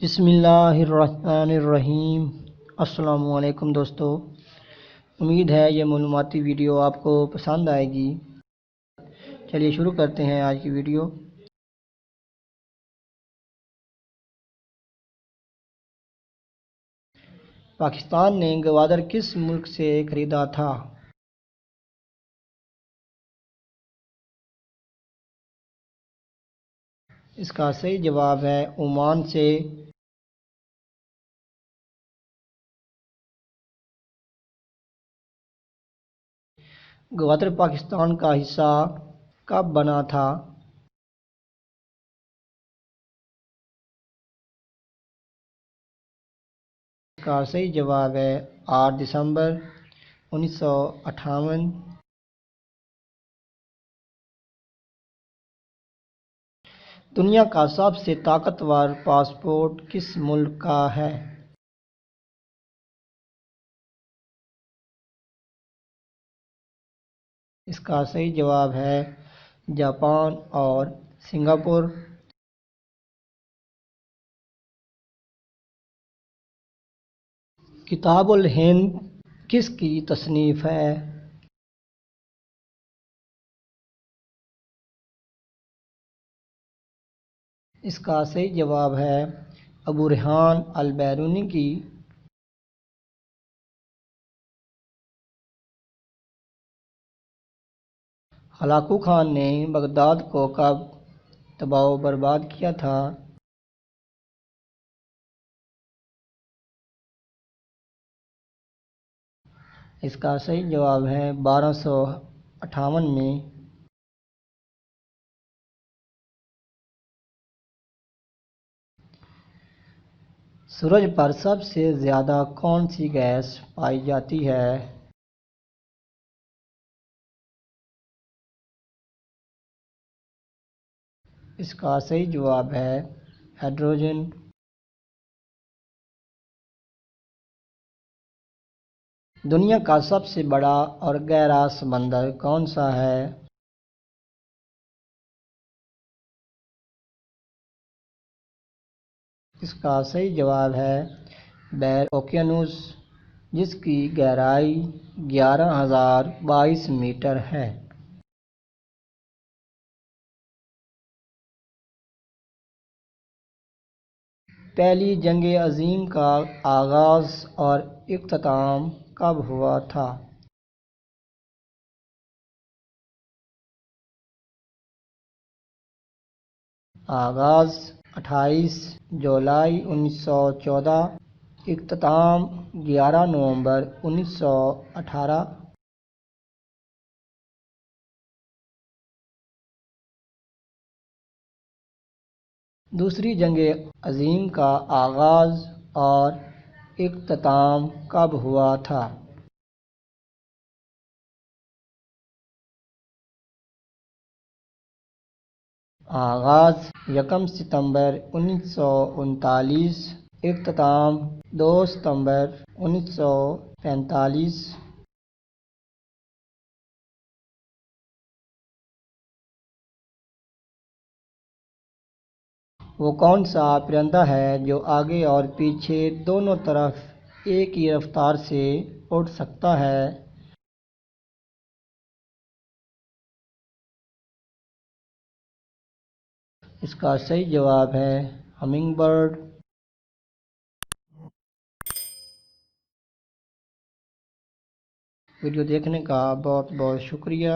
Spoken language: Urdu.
بسم اللہ الرحمن الرحیم۔ السلام علیکم دوستو، امید ہے یہ معلوماتی ویڈیو آپ کو پسند آئے گی۔ چلیے شروع کرتے ہیں آج کی ویڈیو۔ پاکستان نے گوادر کس ملک سے خریدا تھا؟ اس کا صحیح جواب ہے عمان سے۔ گوادر پاکستان کا حصہ کب بنا تھا؟ اس کا صحیح جواب ہے 8 دسمبر 1958۔ دنیا کا سب سے طاقتور پاسپورٹ کس ملک کا ہے؟ اس کا صحیح جواب ہے جاپان اور سنگاپور۔ کتاب الہند کس کی تصنیف ہے؟ اس کا صحیح جواب ہے ابو ریحان البیرونی کی۔ ہلاکو خان نے بغداد کو کب تباہ و برباد کیا تھا؟ اس کا صحیح جواب ہے 1258 میں۔ سورج پر سب سے زیادہ کون سی گیس پائی جاتی ہے؟ اس کا صحیح جواب ہے ہائیڈروجن۔ دنیا کا سب سے بڑا اور گہرا سمندر کون سا ہے؟ اس کا صحیح جواب ہے بحر اوقیانوس، جس کی گہرائی 11,022 میٹر ہے۔ پہلی جنگ عظیم کا آغاز اور اختتام کب ہوا تھا؟ آغاز 28 جولائی 1914، اختتام 11 نومبر 1918۔ دوسری جنگ عظیم کا آغاز اور اختتام کب ہوا تھا؟ آغاز 1 ستمبر 1939، اختتام 2 ستمبر 1945۔ وہ کون سا پرندہ ہے جو آگے اور پیچھے دونوں طرف ایک ہی رفتار سے اڑ سکتا ہے؟ اس کا صحیح جواب ہے ہمنگ برڈ۔ ویڈیو دیکھنے کا بہت بہت شکریہ۔